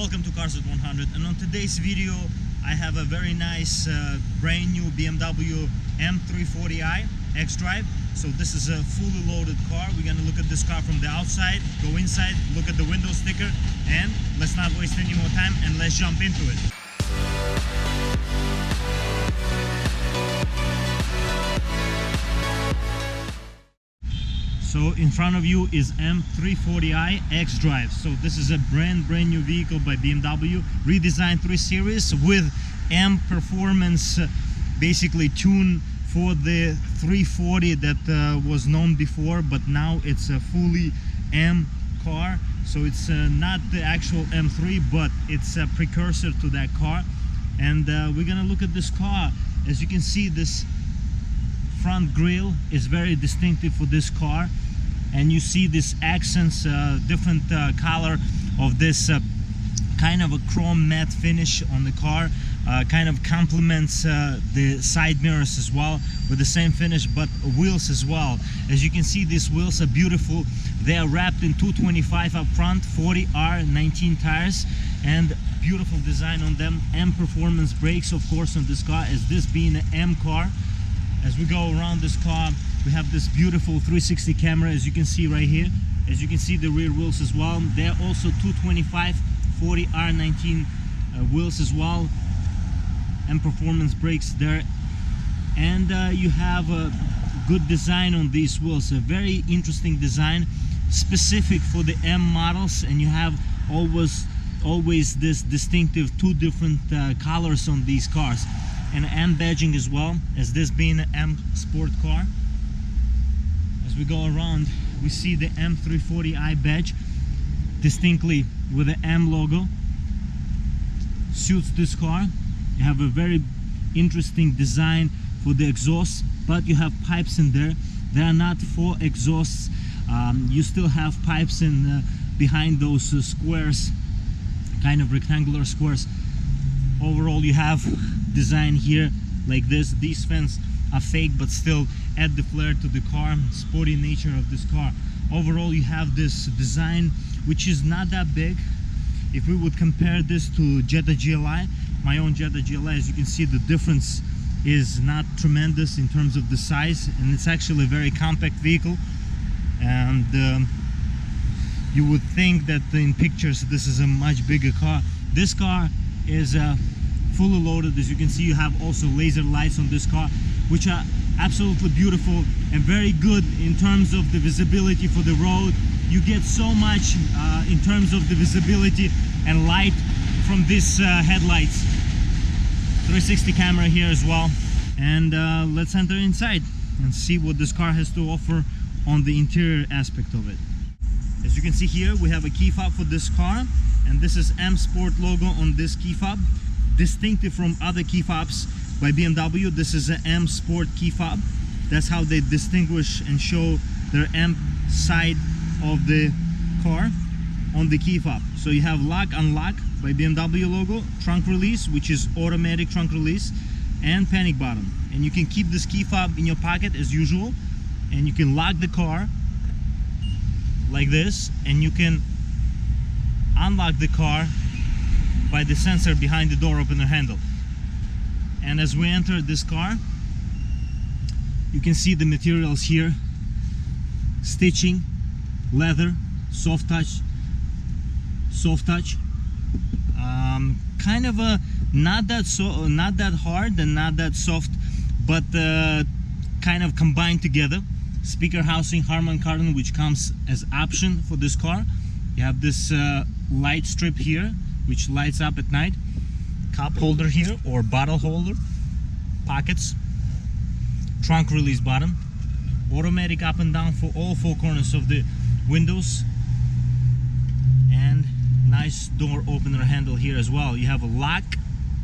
welcome to Cars at 100, and on today's video I have a very nice brand new BMW M340i XDRIVE. So this is a fully loaded car. We're gonna look at this car from the outside, go inside, look at the window sticker, and let's not waste any more time and let's jump into it. So in front of you is M340i XDRIVE. So this is a brand new vehicle by BMW, redesigned 3 Series with M performance, basically tuned for the 340 that was known before, but now it's a fully M car. So it's not the actual M3, but it's a precursor to that car. And we're gonna look at this car. As you can see, this front grille is very distinctive for this car, and you see this accents, different color of this kind of a chrome matte finish on the car, kind of complements the side mirrors as well with the same finish, but wheels as well. As you can see, these wheels are beautiful. They are wrapped in 225 up front, 40R19 tires, and beautiful design on them. M performance brakes, of course, on this car, as this being an M car. As we go around this car, we have this beautiful 360 camera, as you can see right here. As you can see, the rear wheels as well. They're also 225 40R19 wheels as well, and performance brakes there. And you have a good design on these wheels, a very interesting design specific for the M models, and you have always this distinctive 2 different colors on these cars, and M badging as well, as this being an M sport car. As we go around, we see the M340i badge distinctly with the M logo. Suits this car. You have a very interesting design for the exhaust, but you have pipes in there. They are not 4 exhausts. You still have pipes in behind those squares, kind of rectangular squares. Overall, you have design here like this. These fans are fake, but still add the flair to the car, sporty nature of this car. Overall, you have this design which is not that big. If we would compare this to Jetta GLI, my own Jetta GLI, as you can see, the difference is not tremendous in terms of the size, and it's actually a very compact vehicle. And you would think that in pictures this is a much bigger car. This car is fully loaded. As you can see, you have also laser lights on this car, which are absolutely beautiful and very good in terms of the visibility for the road. You get so much in terms of the visibility and light from these headlights. 360 camera here as well. And let's enter inside and see what this car has to offer on the interior aspect of it. As you can see here, we have a key fob for this car, and this is M Sport logo on this key fob, distinctive from other key fobs by BMW. This is an M Sport key fob. That's how they distinguish and show their M side of the car on the key fob. So you have lock, unlock by BMW logo, trunk release, which is automatic trunk release, and panic button. And you can keep this key fob in your pocket as usual, and you can lock the car like this, and you can unlock the car by the sensor behind the door opener handle. And as we enter this car, you can see the materials here: stitching, leather, soft touch, kind of a not that hard and not that soft, but kind of combined together. Speaker housing, Harman Kardon, which comes as option for this car. You have this light strip here, which lights up at night. Cup holder here, or bottle holder. Pockets. Trunk release button. Automatic up and down for all 4 corners of the windows. And nice door opener handle here as well. You have a lock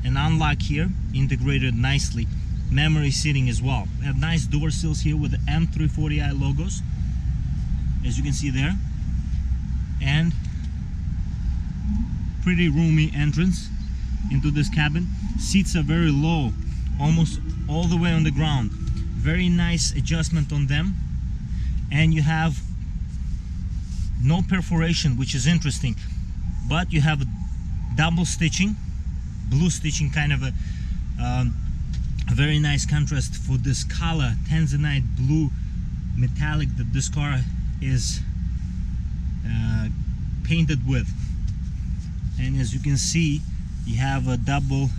and unlock here, integrated nicely. Memory seating as well. We have nice door sills here with the M340i logos, as you can see there. And pretty roomy entrance into this cabin. Seats are very low, almost all the way on the ground. Very nice adjustment on them. And you have no perforation, which is interesting, but you have double stitching, blue stitching, kind of a very nice contrast for this color, tanzanite blue metallic that this car is painted with. And as you can see, you have a double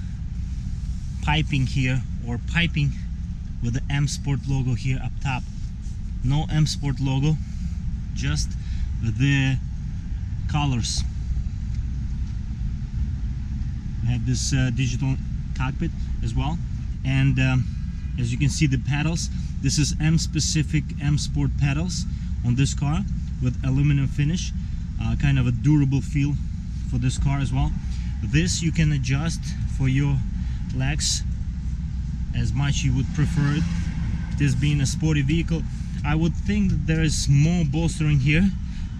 piping here, or piping with the M Sport logo here up top. No M Sport logo, just the colors. We have this digital cockpit as well, and as you can see, the pedals, this is M specific M Sport pedals on this car with aluminum finish, kind of a durable feel for this car as well. This you can adjust for your legs as much you would prefer it. This being a sporty vehicle, I would think that there is more bolstering here,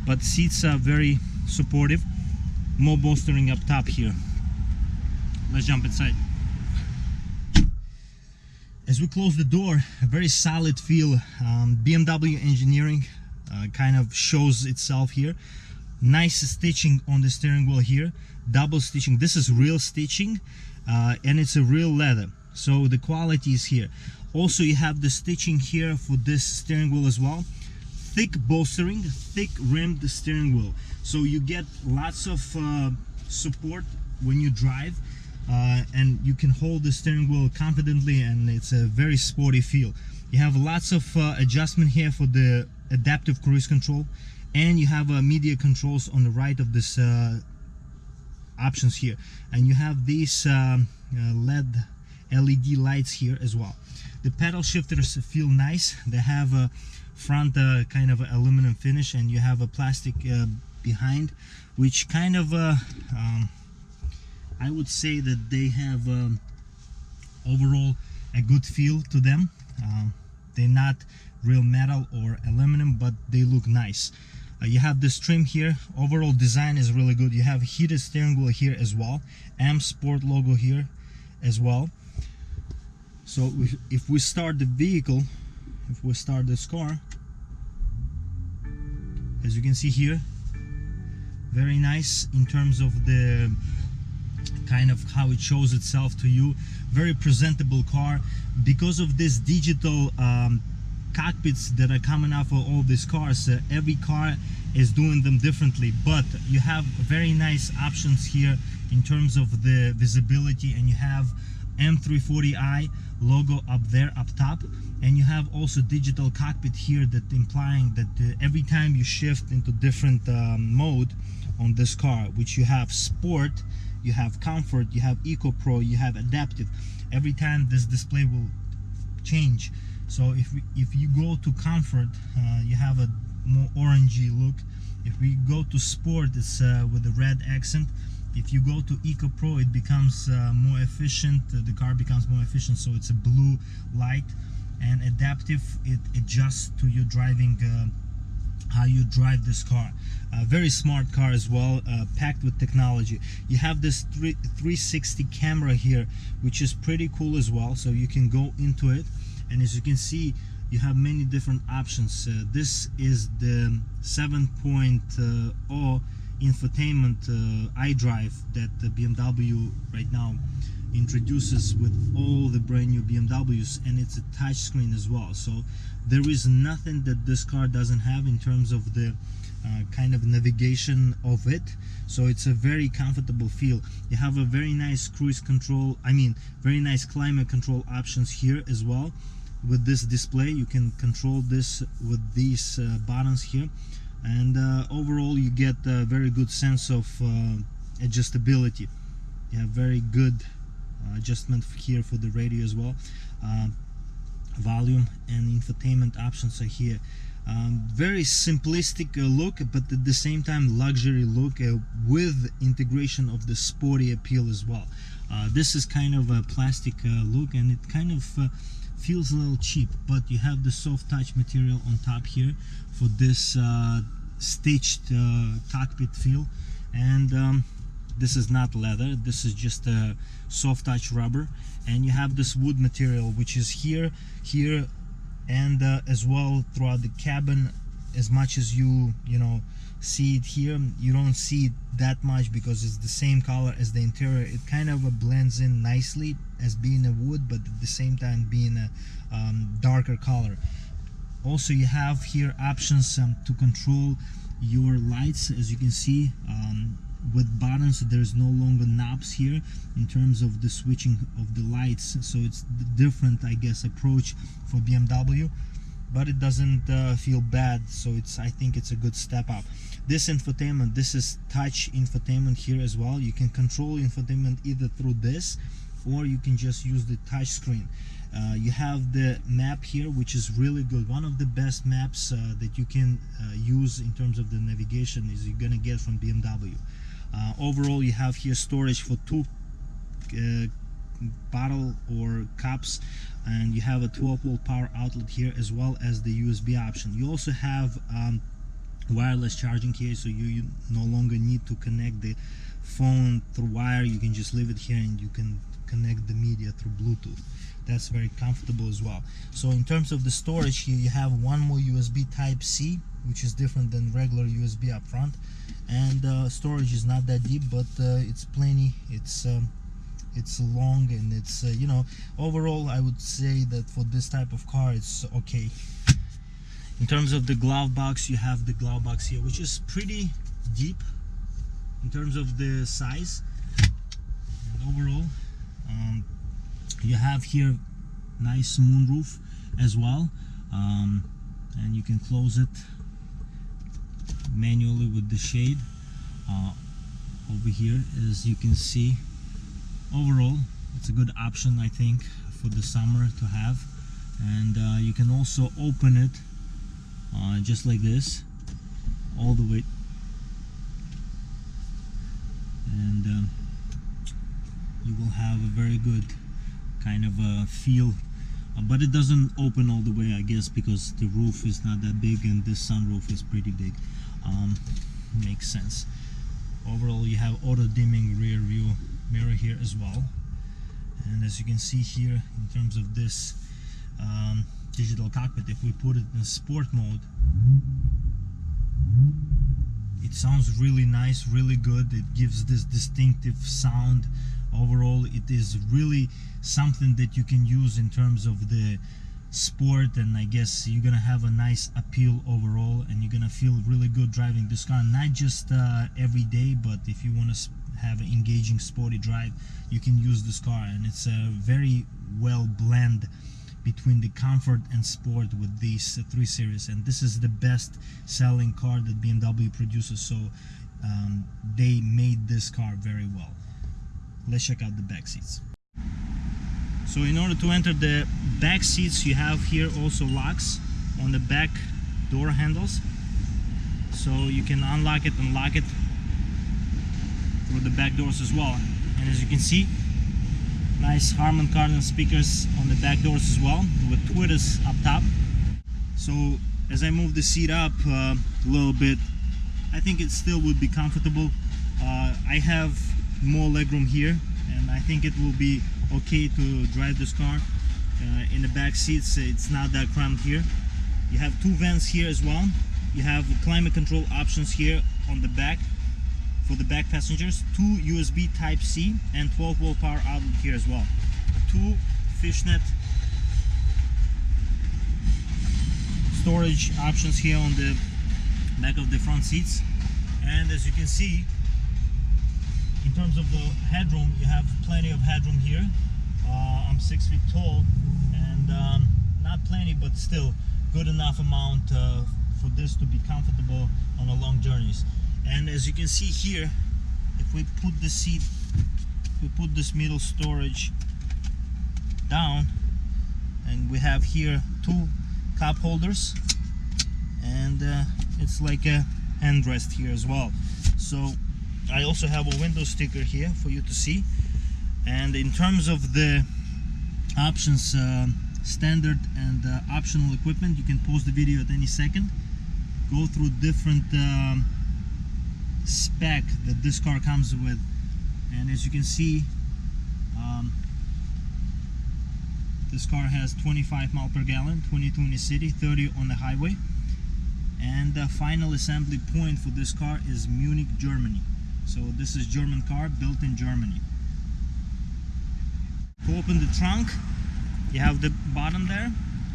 but seats are very supportive. More bolstering up top here. Let's jump inside. As we close the door, a very solid feel. BMW engineering kind of shows itself here. Nice stitching on the steering wheel here, double stitching. This is real stitching, and it's a real leather, so the quality is here. Also, you have the stitching here for this steering wheel as well. Thick bolstering, thick rimmed steering wheel, so you get lots of support when you drive, and you can hold the steering wheel confidently, and it's a very sporty feel. You have lots of adjustment here for the adaptive cruise control, and you have media controls on the right of this options here, and you have these LED lights here as well. The pedal shifters feel nice. They have a front kind of aluminum finish, and you have a plastic behind, which kind of I would say that they have overall a good feel to them. They're not real metal or aluminum, but they look nice. You have this trim here. Overall design is really good. You have heated steering wheel here as well, M Sport logo here as well. So if we start the vehicle, if we start this car, as you can see here, very nice in terms of the kind of how it shows itself to you. Very presentable car. Because of this digital cockpits that are coming out for all these cars, every car is doing them differently, but you have very nice options here in terms of the visibility, and you have M340i logo up there up top, and you have also digital cockpit here, that implying that every time you shift into different mode on this car, which you have sport, you have comfort, you have Eco Pro, you have adaptive, every time this display will change. So if you go to comfort, you have a more orangey look. If we go to sport, it's with a red accent. If you go to Eco Pro, it becomes more efficient. The car becomes more efficient, so it's a blue light. And adaptive, it adjusts to your driving, how you drive this car. Very smart car as well, packed with technology. You have this 360 camera here, which is pretty cool as well, so you can go into it, and as you can see, you have many different options. This is the 7.0 infotainment iDrive that the BMW right now introduces with all the brand new BMWs, and it's a touch screen as well. So there is nothing that this car doesn't have in terms of the kind of navigation of it. So it's a very comfortable feel. You have a very nice cruise control, very nice climate control options here as well. With this display, you can control this with these buttons here, and overall you get a very good sense of adjustability. You have very good adjustment here for the radio as well. Volume and infotainment options are here. Very simplistic look, but at the same time luxury look with integration of the sporty appeal as well. This is kind of a plastic look, and it kind of feels a little cheap, but you have the soft touch material on top here for this stitched cockpit feel, and this is not leather, this is just a soft touch rubber, and you have this wood material which is here, and as well throughout the cabin, as much as you see it here. You don't see it that much because it's the same color as the interior. It kind of blends in nicely as being a wood, but at the same time being a darker color. Also, you have here options to control your lights, as you can see, with buttons. There's no longer knobs here in terms of the switching of the lights, so it's different, I guess, approach for BMW, but it doesn't feel bad, so I think it's a good step up. This infotainment, this is touch infotainment here as well. You can control infotainment either through this, or you can just use the touch screen. You have the map here, which is really good. One of the best maps that you can use in terms of the navigation is you're gonna get from BMW. Overall, you have here storage for 2 bottle or cups, and you have a 12-volt power outlet here, as well as the USB option. You also have wireless charging here, so you no longer need to connect the phone through wire. You can just leave it here and you can connect the media through Bluetooth. That's very comfortable as well. So in terms of the storage here, you have one more USB Type-C, which is different than regular USB up front, and storage is not that deep, but it's plenty. It's long, and it's you know, overall I would say that for this type of car it's okay. In terms of the glove box, you have the glove box here, which is pretty deep in terms of the size. And overall, you have here nice moonroof as well, and you can close it manually with the shade over here, as you can see. Overall, it's a good option, I think, for the summer to have. And you can also open it just like this, all the way, and you will have a very good kind of feel, but it doesn't open all the way, I guess, because the roof is not that big and this sunroof is pretty big. Makes sense. Overall, you have auto dimming rear view mirror here as well, and as you can see here, in terms of this digital cockpit, if we put it in sport mode, it sounds really nice, really good. It gives this distinctive sound. Overall, it is really something that you can use in terms of the sport, and I guess you're gonna have a nice appeal overall, and you're gonna feel really good driving this car, not just every day, but if you want to have an engaging sporty drive, you can use this car. And it's a very well blend between the comfort and sport with these 3 Series, and this is the best selling car that BMW produces, so they made this car very well. Let's check out the back seats. So in order to enter the back seats, you have here also locks on the back door handles, so you can unlock it and lock it through the back doors as well. And as you can see, nice Harman Kardon speakers on the back doors as well, with tweeters up top. So as I move the seat up a little bit, I think it still would be comfortable. I have more legroom here, and I think it will be okay to drive this car. In the back seats, it's not that cramped here. You have 2 vents here as well. You have climate control options here on the back for the back passengers, 2 USB Type-C and 12-volt power outlet here as well. 2 fishnet storage options here on the back of the front seats. And as you can see, in terms of the headroom, you have plenty of headroom here. I'm 6 feet tall, and not plenty, but still good enough amount for this to be comfortable on a long journeys. And as you can see here, if we put the seat, we put this middle storage down, and we have here 2 cup holders, and it's like a handrest here as well. So I also have a window sticker here for you to see. And in terms of the options, standard and optional equipment, you can pause the video at any second, go through different spec that this car comes with. And as you can see, this car has 25 miles per gallon, 22 in the city, 30 on the highway. And the final assembly point for this car is Munich, Germany. So this is German car built in Germany. To open the trunk, you have the button there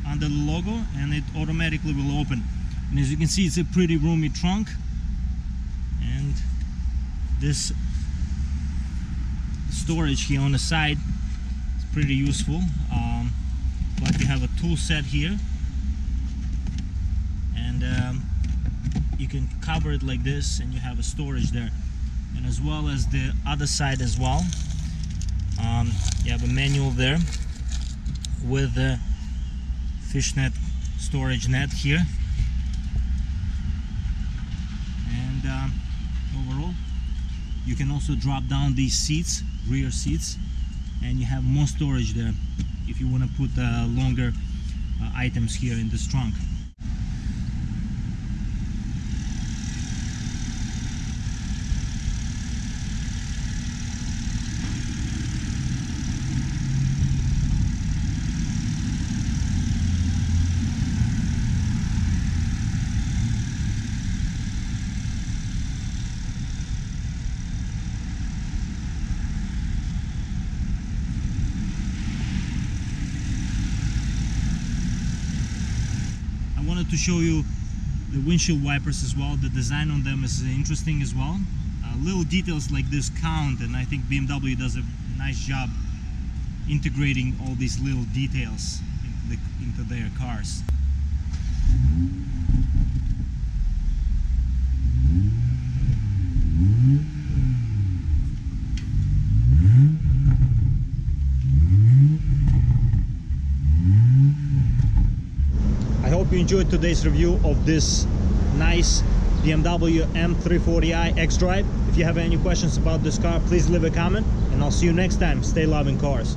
under the logo, and it automatically will open. And as you can see, it's a pretty roomy trunk, and this storage here on the side is pretty useful. But you have a tool set here, and you can cover it like this, and you have a storage there. And as well as the other side as well, you have a manual there with the fishnet storage net here. And overall, you can also drop down these seats, rear seats, and you have more storage there if you want to put longer items here in this trunk. I wanted to show you the windshield wipers as well. The design on them is interesting as well. Little details like this count, and I think BMW does a nice job integrating all these little details into their cars. I hope you enjoyed today's review of this nice BMW M340i XDRIVE. If you have any questions about this car, please leave a comment, and I'll see you next time. Stay loving cars.